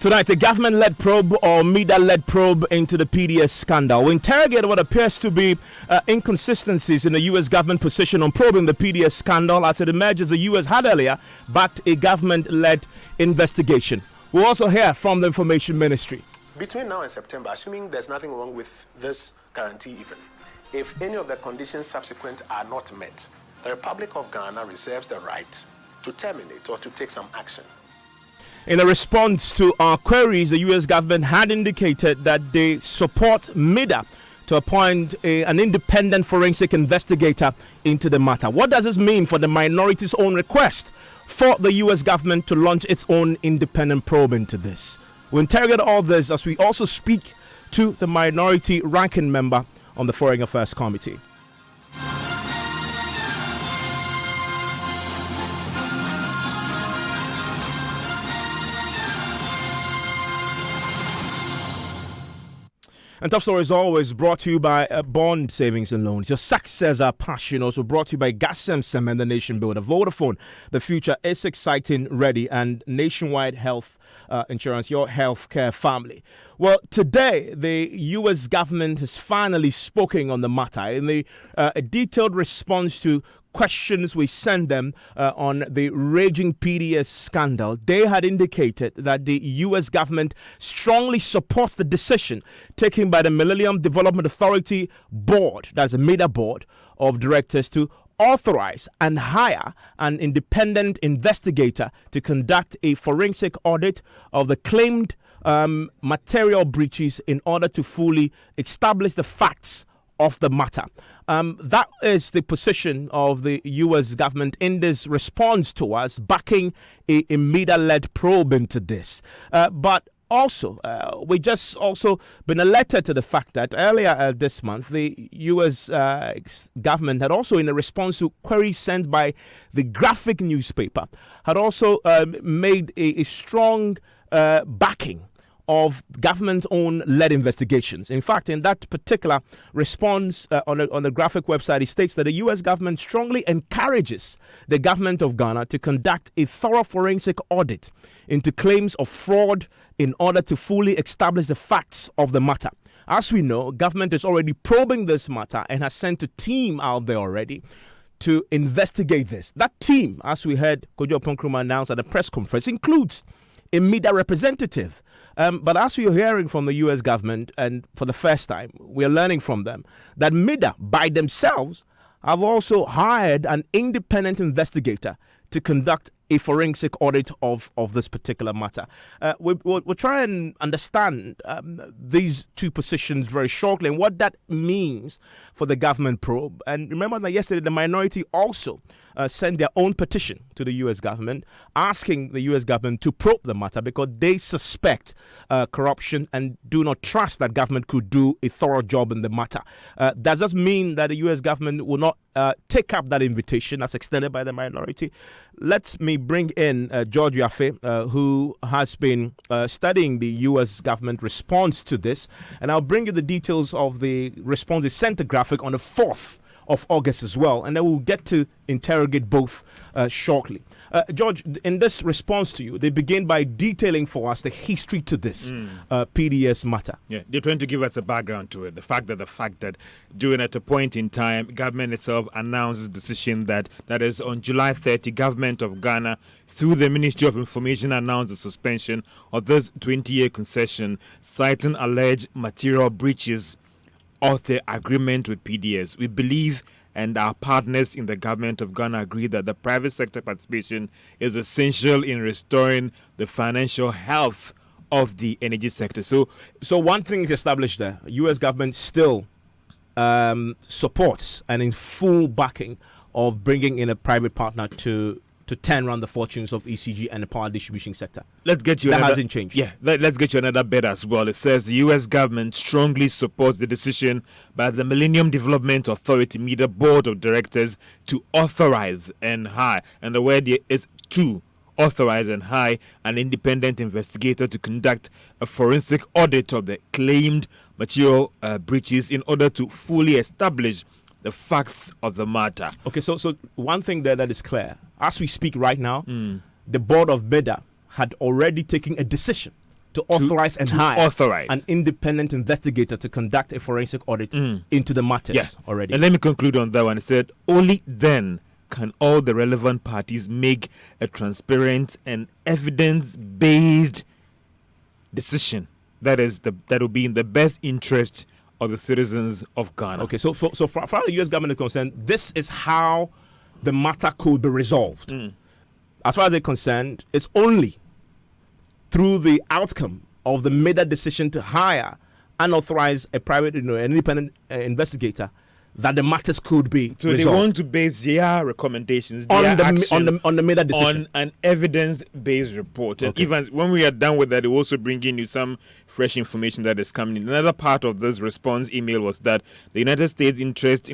Tonight, a government-led probe or media-led probe into the PDS scandal. We interrogate what appears to be inconsistencies in the U.S. government position on probing the PDS scandal. As it emerges, the U.S. had earlier backed a government-led investigation. We'll also hear from the Information Ministry. Between now and September, assuming there's nothing wrong with this guarantee even, if any of the conditions subsequent are not met, the Republic of Ghana reserves the right to terminate or to take some action. In a response to our queries, the U.S. government had indicated that they support MIDA to appoint an independent forensic investigator into the matter. What does this mean for the minority's own request for the U.S. government to launch its own independent probe into this? We interrogate all this as we also speak to the minority ranking member on the Foreign Affairs Committee. And Topstory is always brought to you by Bond Savings and Loans. Your success, our passion, also brought to you by Gasem and the Nation Builder. Vodafone, the future is exciting, ready, and Nationwide Health Insurance, your healthcare family. Well, today, the U.S. government has finally spoken on the matter in a detailed response to questions we sent them on the raging PDS scandal. They had indicated that the U.S. government strongly supports the decision taken by the Millennium Development Authority board, that's a MIDA board of directors, to authorize and hire an independent investigator to conduct a forensic audit of the claimed material breaches in order to fully establish the facts of the matter. That is the position of the U.S. government in this response to us backing a MIDA-led probe into this. But also, we just also been alerted to the fact that earlier this month, the U.S. government had also, in a response to queries sent by the Graphic newspaper, had also made a strong backing of government-owned led investigations. In fact, in that particular response on the Graphic website, it states that the U.S. government strongly encourages the government of Ghana to conduct a thorough forensic audit into claims of fraud in order to fully establish the facts of the matter. As we know, government is already probing this matter and has sent a team out there already to investigate this. That team, as we heard Kojo Ponkrumah announce at a press conference, includes a MIDA representative. But as we are hearing from the U.S. government, and for the first time, we are learning from them, that MIDA, by themselves, have also hired an independent investigator to conduct a forensic audit of this particular matter. We'll try and understand these two positions very shortly and what that means for the government probe. And remember that yesterday the minority also sent their own petition to the U.S. government asking the U.S. government to probe the matter because they suspect corruption and do not trust that government could do a thorough job in the matter. Does this mean that the U.S. government will not take up that invitation as extended by the minority? Let me bring in George Yafe, who has been studying the U.S. government response to this. And I'll bring you the details of the response they sent to Graphic on the 4th of August as well. And then we'll get to interrogate both shortly. George, in this response to you, they begin by detailing for us the history to this PDS matter. Yeah, they're trying to give us a background to it. The fact that during at a point in time, government itself announces decision that is on July 30, government of Ghana, through the Ministry of Information, announced the suspension of this 20-year concession, citing alleged material breaches of the agreement with PDS. We believe, and our partners in the government of Ghana agree, that the private sector participation is essential in restoring the financial health of the energy sector. So one thing is established there. U.S. government still supports and in full backing of bringing in a private partner to turn around the fortunes of ECG and the power distribution sector. Let's get you that hasn't changed. Yeah, let's get you another bit as well. It says the U.S. government strongly supports the decision by the Millennium Development Authority MIDA Board of Directors to authorize and hire, and the word is to authorize and hire an independent investigator to conduct a forensic audit of the claimed material breaches in order to fully establish the facts of the matter. Okay, so one thing there that is clear. As we speak right now, the board of MIDA had already taken a decision to authorize and hire authorize an independent investigator to conduct a forensic audit into the matters already. And let me conclude on that one. It said only then can all the relevant parties make a transparent and evidence-based decision that will be in the best interest of the citizens of Ghana. Okay, so far the U.S. government is concerned, this is how the matter could be resolved. As far as they're concerned, it's only through the outcome of the MIDA decision to hire and authorize a private, an independent investigator that the matters could be so resolved. They want to base their recommendations, on their the action on the MIDA decision, on an evidence-based report. And Okay. even when we are done with that, they will also bring in you some fresh information that is coming in. Another part of this response email was that the United States is interested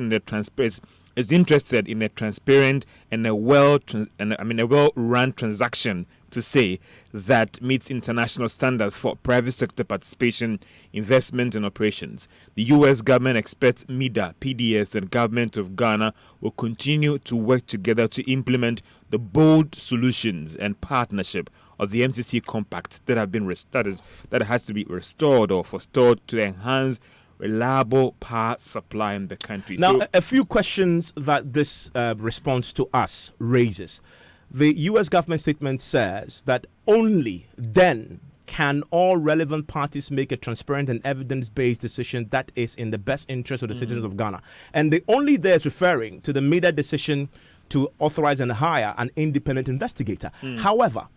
in a transparent and a well-run transaction to say that meets international standards for private sector participation, investment, and operations. The U.S. government expects MIDA, PDS, and government of Ghana will continue to work together to implement the bold solutions and partnership of the MCC Compact that has to be restored or forestalled to enhance reliable power supply in the country. Now, a few questions that this response to us raises. The U.S. government statement says that only then can all relevant parties make a transparent and evidence-based decision that is in the best interest of the citizens of Ghana. And the only there is referring to the MIDA decision to authorize and hire an independent investigator. However,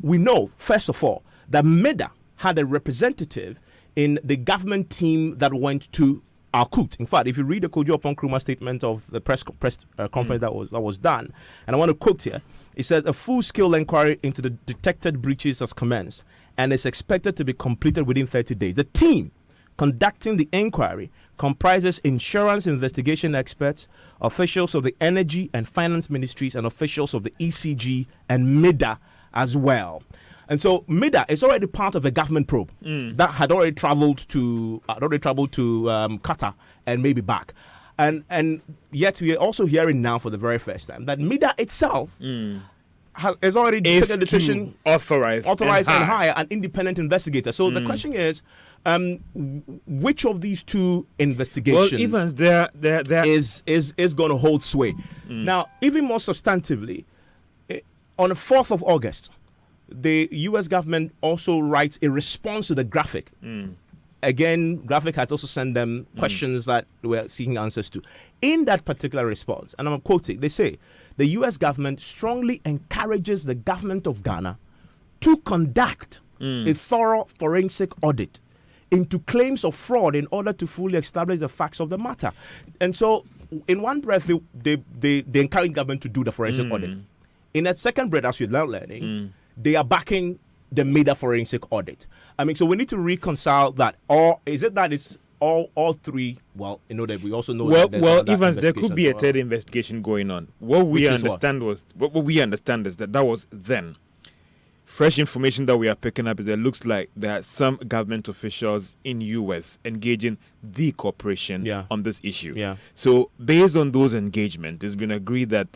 we know, first of all, that MIDA had a representative in the government team that went to Alkut. In fact, if you read the Kojo Upon Nkrumah statement of the press conference that was done, and I want to quote here, it says a full-scale inquiry into the detected breaches has commenced and is expected to be completed within 30 days. The team conducting the inquiry comprises insurance investigation experts, officials of the Energy and Finance Ministries, and officials of the ECG and MIDA as well. And so MIDA is already part of a government probe that had already traveled to Qatar and maybe back. And yet we are also hearing now for the very first time that MIDA itself has already taken a decision authorize and hire an independent investigator. So the question is, which of these two investigations Evans, they're is going to hold sway? Now, even more substantively, on the 4th of August, the U.S. government also writes a response to the Graphic. Again, Graphic had also sent them questions that they were seeking answers to. In that particular response, and I'm quoting, they say, the U.S. government strongly encourages the government of Ghana to conduct a thorough forensic audit into claims of fraud in order to fully establish the facts of the matter. And so, in one breath, they encourage government to do the forensic audit. In that second breath, as you're now learning, they are backing the MIDA forensic audit. I mean, so we need to reconcile that. Or is it that it's all three? Well, you know that we also know that there's other Evans, there could be a investigations third investigation going on. What we understand is that was then. Fresh information that we are picking up is that it looks like there are some government officials in U.S. engaging the corporation on this issue. Yeah. So based on those engagements, it's been agreed that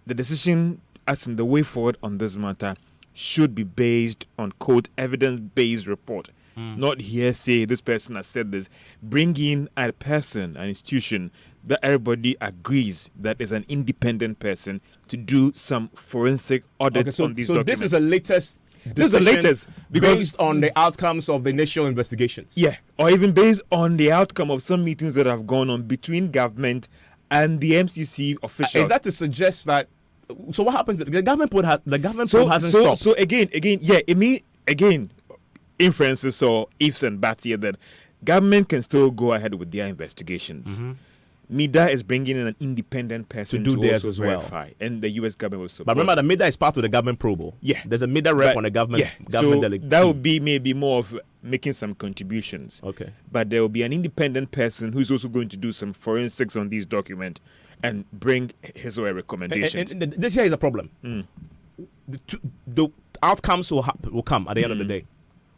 the decision, as in the way forward on this matter, should be based on, quote, evidence-based report, not hearsay, this person has said this. Bring in a person, an institution that everybody agrees that is an independent person to do some forensic audits on these documents. So this is the latest decision based on the outcomes of the initial investigations. Yeah, or even based on the outcome of some meetings that have gone on between government and the MCC officials. Is that to suggest that? So what happens? The government probe hasn't stopped. So again, inferences or ifs and buts here that government can still go ahead with their investigations. MIDA is bringing in an independent person to theirs also as well. verify, and the U.S. government will support. But remember, the MIDA is part of the government probe. Yeah, there's a MIDA rep on the government. So delegate. that would be maybe more of making some contributions. Okay, but there will be an independent person who's also going to do some forensics on these documents and bring his or her recommendations. And this here is a problem. The outcomes will come at the end of the day.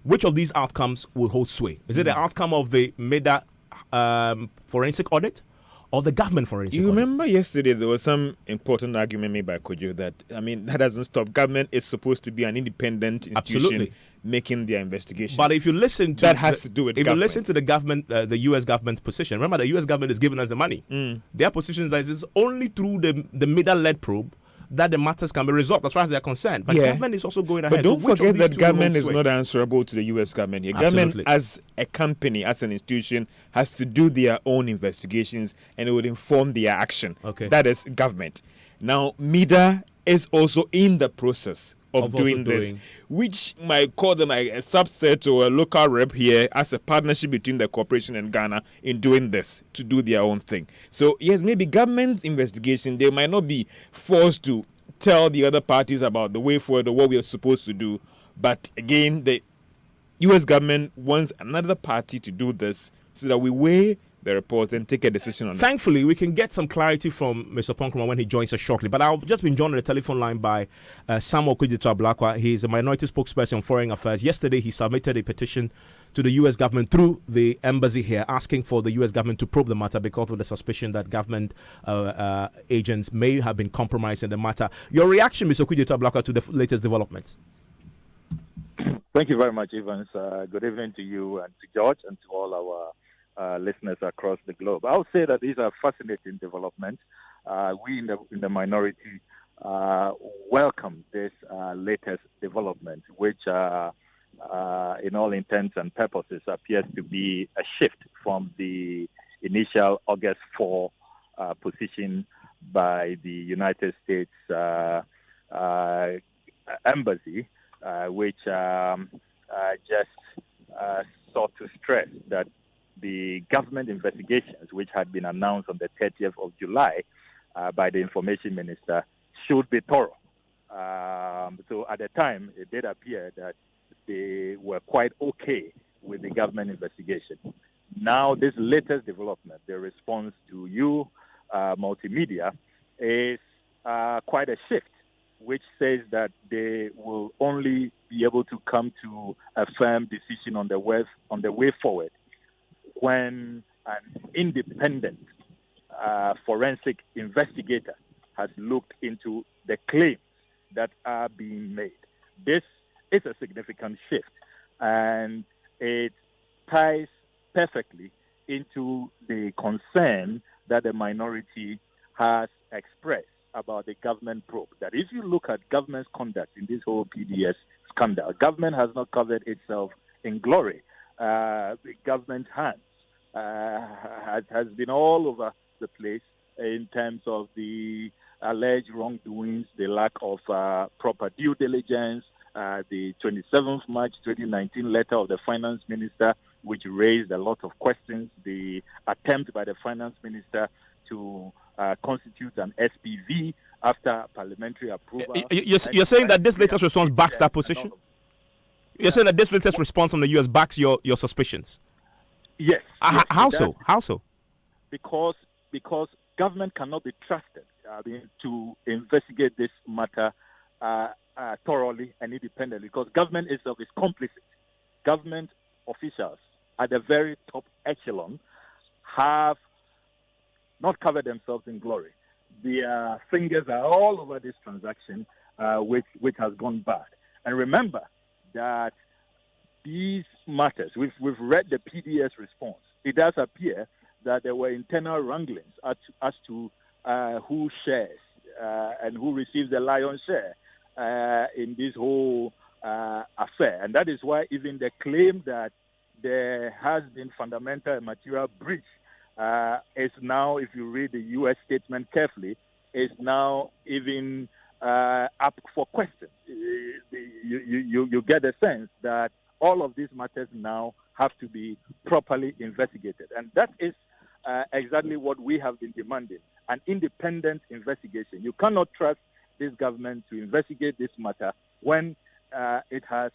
Which of these outcomes will hold sway? Is it the outcome of the MIDA forensic audit, or the government forensic You audit? remember yesterday there was some important argument made by Kojo that, that doesn't stop. Government is supposed to be an independent institution Absolutely. making their investigations. But if you listen to that has to do with if government. you listen to the government, the U.S. government's position, remember the U.S. government is giving us the money. Their position is that it's only through the middle-led probe that the matters can be resolved as far as they're concerned. But government is also going ahead. But don't So which of forget these that two will government is sway? not answerable to the U.S. government. Here. Absolutely. Government, as a company, as an institution, has to do their own investigations, and it would inform their action. Okay. That is government. Now, MIDA is also in the process of doing this, which might call them like a subset or a local rep here as a partnership between the corporation and Ghana in doing this to do their own thing. So, yes, maybe government investigation, they might not be forced to tell the other parties about the way forward or what we are supposed to do. But again, the U.S. government wants another party to do this so that we weigh the report and take a decision on it. Thankfully, we can get some clarity from Mr. Ponkroma when he joins us shortly. But I've just been joined on the telephone line by Samuel Kudita Blakwa. He is a minority spokesperson on foreign affairs. Yesterday, he submitted a petition to the U.S. government through the embassy here, asking for the U.S. government to probe the matter because of the suspicion that government agents may have been compromised in the matter. Your reaction, Mr. Kudita Blakwa, to the latest developments? Thank you very much, Evans. Good evening to you and to George and to all our listeners across the globe. I would say that these are fascinating developments. We in the minority welcome this latest development, which in all intents and purposes appears to be a shift from the initial August 4 position by the United States Embassy, which just sought to stress that the government investigations, which had been announced on the 30th of July by the Information Minister, should be thorough. So at the time, it did appear that they were quite okay with the government investigation. Now, this latest development, the response to you, multimedia, is quite a shift, which says that they will only be able to come to a firm decision on the way forward when an independent forensic investigator has looked into the claims that are being made. This is a significant shift, and it ties perfectly into the concern that the minority has expressed about the government probe. That if you look at government's conduct in this whole PDS scandal, government has not covered itself in glory. The government hands has been all over the place in terms of the alleged wrongdoings, the lack of proper due diligence, the 27th March 2019 letter of the finance minister, which raised a lot of questions, the attempt by the finance minister to constitute an SPV after parliamentary approval. You're saying that this latest response backs that position? You're saying that this latest response from the U.S. backs your suspicions? Yes. How so? How so? Because government cannot be trusted to investigate this matter thoroughly and independently, because government itself is complicit. Government officials at the very top echelon have not covered themselves in glory. Their fingers are all over this transaction, which has gone bad. And remember that these matters, we've read the PDS response. It does appear that there were internal wranglings as to who shares and who receives the lion's share in this whole affair. And that is why even the claim that there has been fundamental and material breach is now, if you read the U.S. statement carefully, is now even up for question. You get the sense that all of these matters now have to be properly investigated. And that is exactly what we have been demanding, an independent investigation. You cannot trust this government to investigate this matter when it has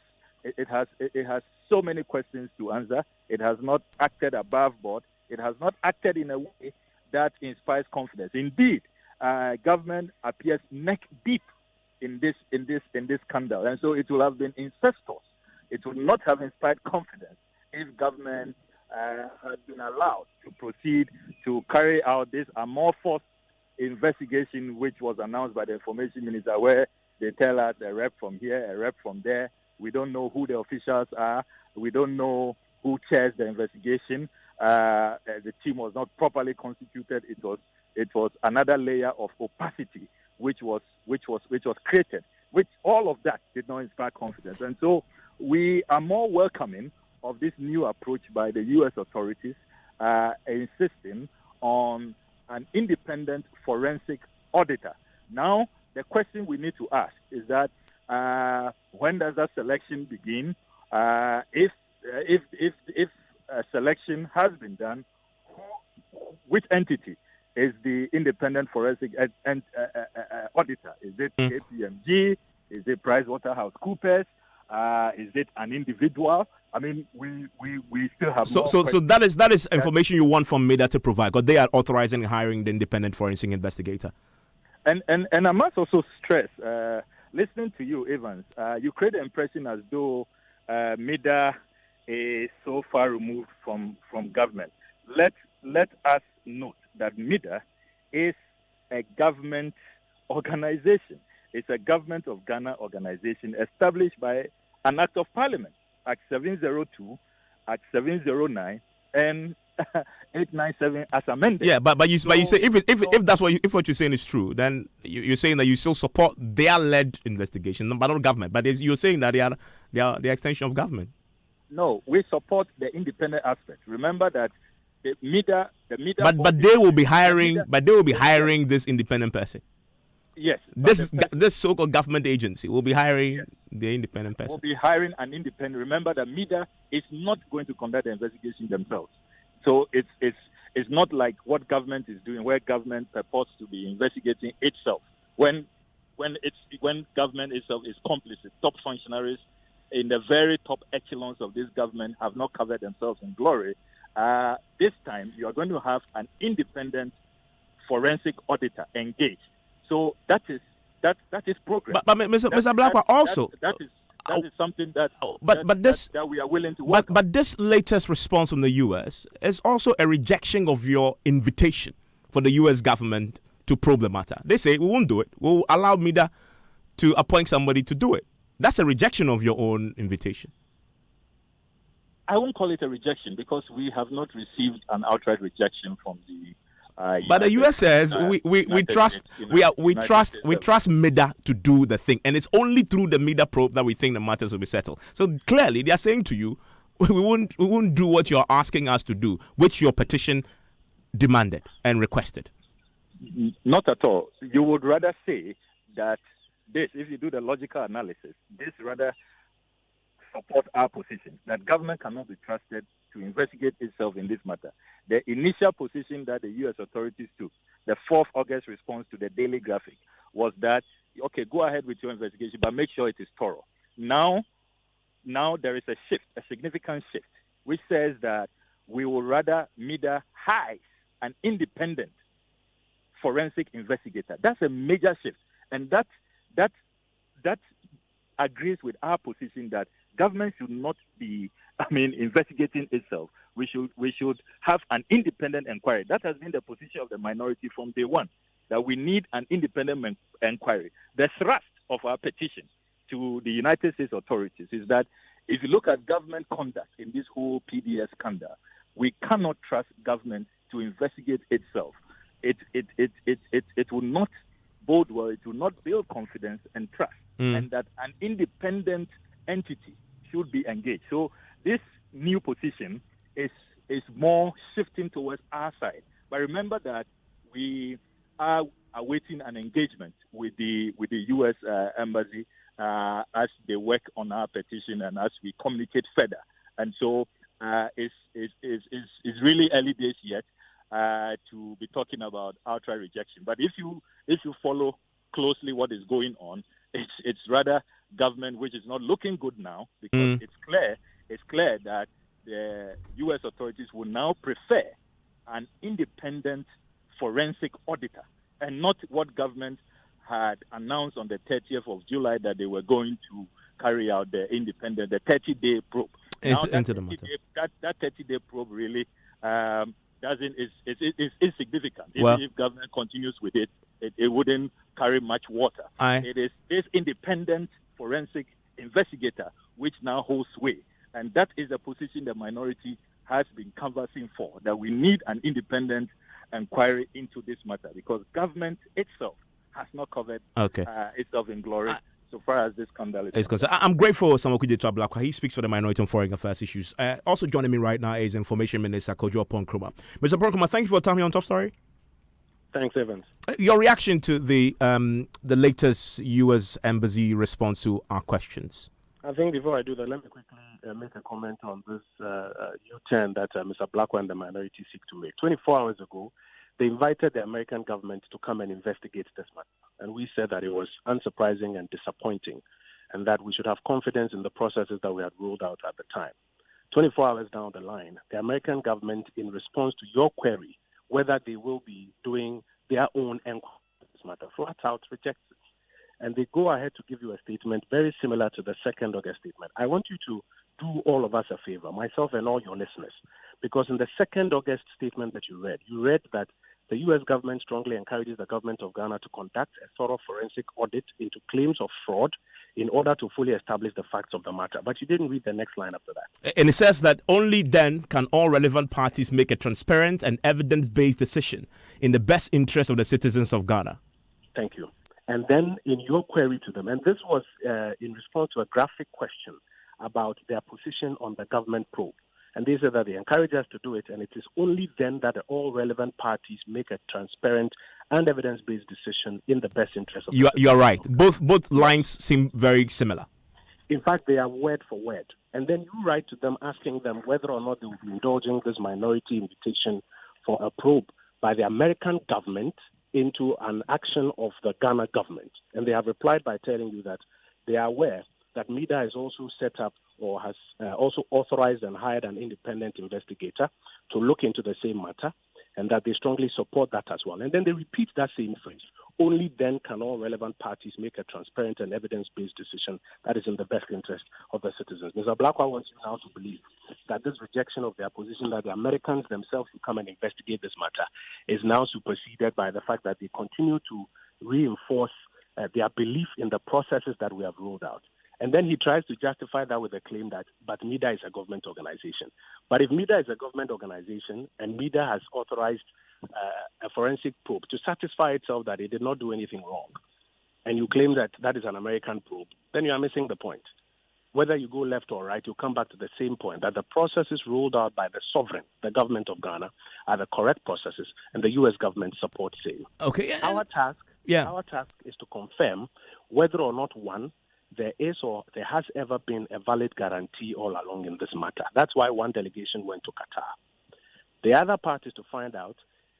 so many questions to answer. It has not acted above board. It has not acted in a way that inspires confidence. Indeed, government appears neck deep in this scandal, and so it will have been incestuous. It would not have inspired confidence if government had been allowed to proceed to carry out this amorphous investigation, which was announced by the information minister, where they tell us a rep from here, a rep from there. We don't know who the officials are. We don't know who chairs the investigation. The team was not properly constituted. It was another layer of opacity which was created. Which all of that did not inspire confidence. And so we are more welcoming of this new approach by the U.S. authorities, insisting on an independent forensic auditor. Now, the question we need to ask is that when does that selection begin? If a selection has been done, which entity is the independent forensic auditor? Is it KPMG? Is it PricewaterhouseCoopers? Is it an individual? I mean, we still have so that is information you want from MIDA to provide, because they are authorizing and hiring the independent forensic investigator. And I must also stress, listening to you, Evans, you create the impression as though MIDA is so far removed from government. Let us note that MIDA is a government organization. It's a Government of Ghana organization established by an Act of Parliament, Act 702, Act 709, and 897 as amended. Yeah, but you say if that's what you're saying is true, then you're saying that you still support their led investigation, but not government. But you're saying that they are the extension of government. No, we support the independent aspect. Remember that the MIDA. But they will be hiring. But they will be hiring this independent person. Yes. This so-called government agency will be hiring the independent person. Will be hiring an independent. Remember that MIDA is not going to conduct the investigation themselves. So it's not like what government is doing, where government purports to be investigating itself. When government itself is complicit, top functionaries in the very top echelons of this government have not covered themselves in glory. This time you are going to have an independent forensic auditor engaged. So that is progress. But Mr. Blackwell, also that is something that we are willing to work on. But this latest response from the U.S. is also a rejection of your invitation for the U.S. government to probe the matter. They say we won't do it. We'll allow MIDA to appoint somebody to do it. That's a rejection of your own invitation. I won't call it a rejection because we have not received an outright rejection from the. But the U.S. says we trust MIDA to do the thing, and it's only through the MIDA probe that we think the matters will be settled. So clearly, they are saying to you, we won't do what you're asking us to do, which your petition demanded and requested. Not at all. You would rather say that this, if you do the logical analysis, this rather support our position that government cannot be trusted to investigate itself in this matter. The initial position that the U.S. authorities took, the 4th August response to the Daily Graphic, was that, okay, go ahead with your investigation, but make sure it is thorough. Now there is a shift, a significant shift, which says that we will rather MIDA hire an independent forensic investigator. That's a major shift. And that agrees with our position that government should not be, investigating itself. We should have an independent inquiry. That has been the position of the minority from day one, that we need an independent inquiry. The thrust of our petition to the United States authorities is that if you look at government conduct in this whole PDS scandal, we cannot trust government to investigate itself. It will not bode well. It will not build confidence and trust, and that an independent entity should be engaged. So this new position is more shifting towards our side. But remember that we are awaiting an engagement with the U.S. Embassy as they work on our petition and as we communicate further. And so it's really early days yet to be talking about outright rejection. But if you follow closely what is going on, it's rather government which is not looking good now, because it's clear that the U.S. authorities will now prefer an independent forensic auditor and not what government had announced on the 30th of July that they were going to carry out the 30-day probe. Into the matter. That 30-day probe really doesn't is insignificant. Well, If government continues with it, it wouldn't carry much water. It is this independent forensic investigator which now holds sway, and that is a position the minority has been canvassing for. That we need an independent inquiry into this matter because government itself has not covered itself in glory. So far as this scandal is concerned. I'm grateful Samuel Kudeta Blakwa. He speaks for the Minority and Foreign Affairs issues. Also joining me right now is Information Minister Kojo Ponkruma. Mr. Ponkruma, thank you for your time here on Top Story. Thanks, Evans. Your reaction to the latest U.S. Embassy response to our questions? I think before I do that, let me quickly make a comment on this U-turn that Mr. Blakwa and the minority seek to make. 24 hours ago, they invited the American government to come and investigate this matter. And we said that it was unsurprising and disappointing and that we should have confidence in the processes that we had rolled out at the time. 24 hours down the line, the American government, in response to your query, whether they will be doing their own inquiry on this matter, flat out rejects it. And they go ahead to give you a statement very similar to the 2nd August statement. I want you to do all of us a favor, myself and all your listeners, because in the 2nd August statement that you read that the U.S. government strongly encourages the government of Ghana to conduct a thorough forensic audit into claims of fraud in order to fully establish the facts of the matter. But you didn't read the next line after that. And it says that only then can all relevant parties make a transparent and evidence-based decision in the best interest of the citizens of Ghana. Thank you. And then in your query to them, and this was in response to a graphic question about their position on the government probe. And they said that they encourage us to do it, and it is only then that all relevant parties make a transparent and evidence-based decision in the best interest of the You are right. Both lines seem very similar. In fact, they are word for word. And then you write to them asking them whether or not they will be indulging this minority invitation for a probe by the American government into an action of the Ghana government. And they have replied by telling you that they are aware that MIDA has also set up or has also authorized and hired an independent investigator to look into the same matter, and that they strongly support that as well. And then they repeat that same phrase. Only then can all relevant parties make a transparent and evidence-based decision that is in the best interest of the citizens. Mr. Blakwa wants you now to believe that this rejection of their position that the Americans themselves will come and investigate this matter is now superseded by the fact that they continue to reinforce their belief in the processes that we have rolled out. And then he tries to justify that with the claim that, but MIDA is a government organization. But if MIDA is a government organization and MIDA has authorized a forensic probe to satisfy itself that it did not do anything wrong, and you claim that that is an American probe, then you are missing the point. Whether you go left or right, you come back to the same point, that the processes rolled out by the sovereign, the government of Ghana, are the correct processes, and the U.S. government supports same. Okay. Our task is to confirm whether or not, one, there is or there has ever been a valid guarantee all along in this matter. That's why one delegation went to Qatar. The other part is to find out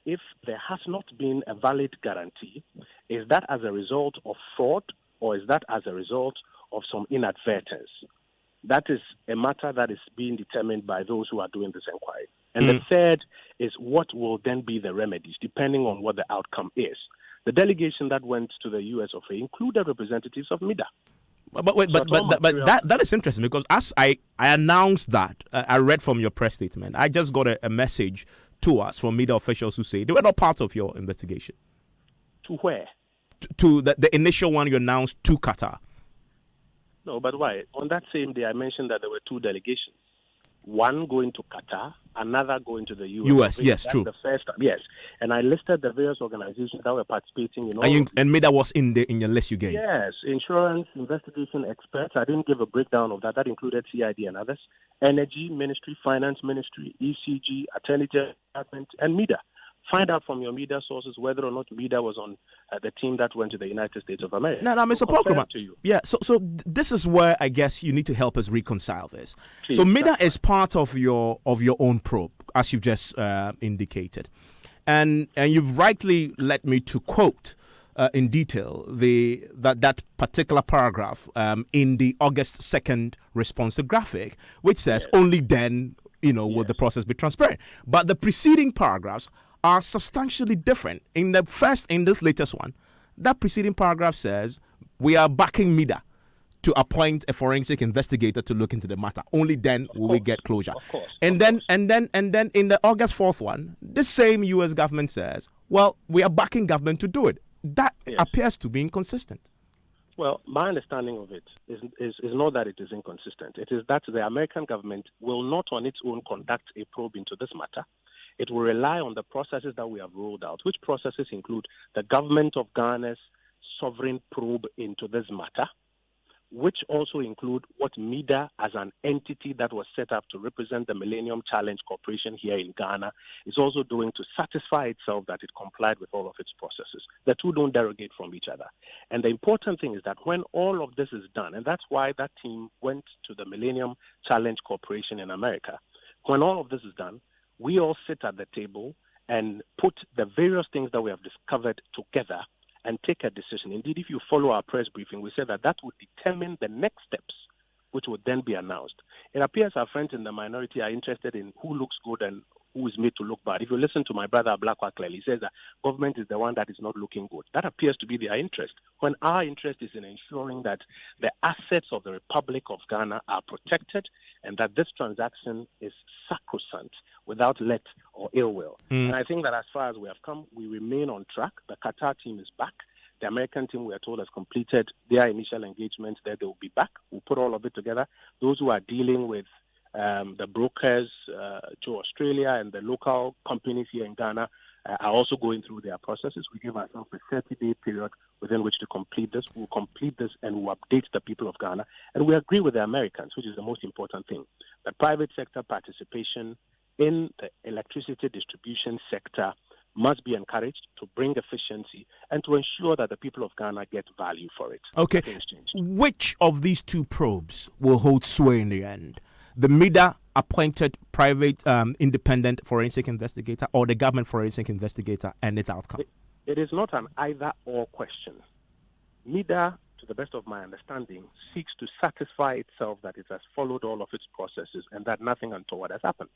if there has not been a valid guarantee, is that as a result of fraud or is that as a result of some inadvertence? That is a matter that is being determined by those who are doing this inquiry. And the third is what will then be the remedies, depending on what the outcome is. The delegation that went to the U.S. of A included representatives of MIDA. But that is interesting because as I announced that, I read from your press statement, I just got a message to us from MIDA officials who say they were not part of your investigation. To where? To the initial one you announced to Qatar. No, but why? On that same day, I mentioned that there were two delegations. One going to Qatar, another going to the U.S. Yes, That's true. The first time, yes. And I listed the various organizations that were participating in all. And MIDA was in your list you gave. Yes, insurance, investigation experts. I didn't give a breakdown of that. That included CID and others. Energy Ministry, Finance Ministry, ECG, Attorney General Department, and MIDA. Find out from your MIDA sources whether or not MIDA was on the team that went to the United States of America. No, Mr. Pokema. Yeah, so this is where I guess you need to help us reconcile this. Please, so MIDA is part of your own probe, as you just indicated, and you've rightly led me to quote in detail that particular paragraph in the August 2nd responsive graphic, which says only then will the process be transparent. But the preceding paragraphs are substantially different. In this latest one, that preceding paragraph says we are backing MIDA to appoint a forensic investigator to look into the matter. Only then will we get closure. Of course. And then in the August 4th one, the same U.S. government says, well, we are backing government to do it. That appears to be inconsistent. Well, my understanding of it is not that it is inconsistent. It is that the American government will not on its own conduct a probe into this matter. It will rely on the processes that we have rolled out, which processes include the government of Ghana's sovereign probe into this matter, which also include what MIDA as an entity that was set up to represent the Millennium Challenge Corporation here in Ghana is also doing to satisfy itself that it complied with all of its processes. The two don't derogate from each other. And the important thing is that when all of this is done, and that's why that team went to the Millennium Challenge Corporation in America, when all of this is done, we all sit at the table and put the various things that we have discovered together and take a decision. Indeed, if you follow our press briefing, we said that would determine the next steps, which would then be announced. It appears our friends in the minority are interested in who looks good and who is made to look bad. If you listen to my brother Blackwell clearly, he says that government is the one that is not looking good. That appears to be their interest, when our interest is in ensuring that the assets of the Republic of Ghana are protected and that this transaction is sacrosanct, without let or ill will. And I think that as far as we have come, we remain on track. The Qatar team is back. The American team, we are told, has completed their initial engagement there. They will be back. We'll put all of it together. Those who are dealing with the brokers to Australia and the local companies here in Ghana are also going through their processes. We give ourselves a 30-day period within which to complete this. We'll complete this and we'll update the people of Ghana. And we agree with the Americans, which is the most important thing, that private sector participation in the electricity distribution sector must be encouraged to bring efficiency and to ensure that the people of Ghana get value for it. Okay. Which of these two probes will hold sway in the end? The MIDA appointed private independent forensic investigator or the government forensic investigator and its outcome? It is not an either-or question. MIDA, to the best of my understanding, seeks to satisfy itself that it has followed all of its processes and that nothing untoward has happened.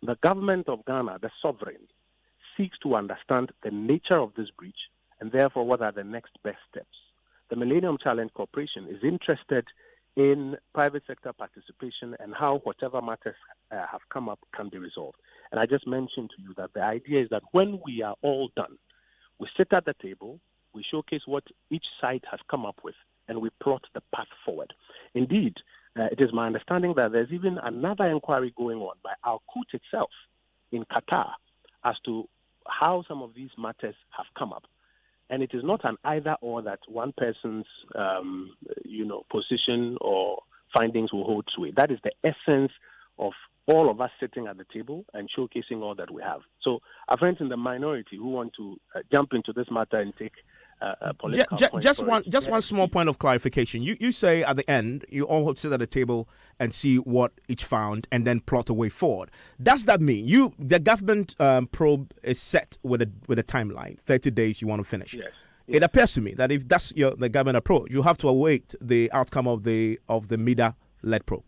The government of Ghana, the sovereign, seeks to understand the nature of this breach and therefore what are the next best steps. The Millennium Challenge Corporation is interested in private sector participation and how whatever matters have come up can be resolved. And I just mentioned to you that the idea is that when we are all done, we sit at the table, we showcase what each side has come up with, and we plot the path forward. Indeed, it is my understanding that there's even another inquiry going on by Al Qut itself in Qatar as to how some of these matters have come up. And it is not an either-or that one person's, position or findings will hold sway. That is the essence of all of us sitting at the table and showcasing all that we have. So our friends in the minority who want to jump into this matter and take political just one small point of clarification. You say at the end you all sit at the table and see what each found and then plot a way forward. Does that mean the government probe is set with a timeline, 30 days you want to finish? Yes. It appears to me that if that's the government approach, you have to await the outcome of the MIDA-led probe.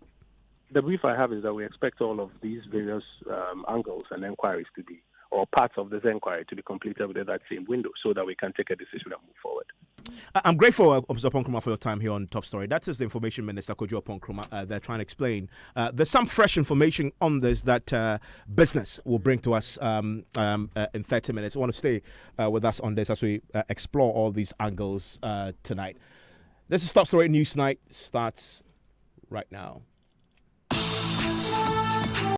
The brief I have is that we expect all of these various angles and inquiries to be, or parts of this inquiry to be completed within that same window so that we can take a decision and move forward. I'm grateful, Mr. Oponkrumah, for your time here on Top Story. That is the Information Minister, Kojo Oponkrumah. They're trying to explain. There's some fresh information on this that business will bring to us in 30 minutes. I want to stay with us on this as we explore all these angles tonight. This is Top Story News Night. Starts right now.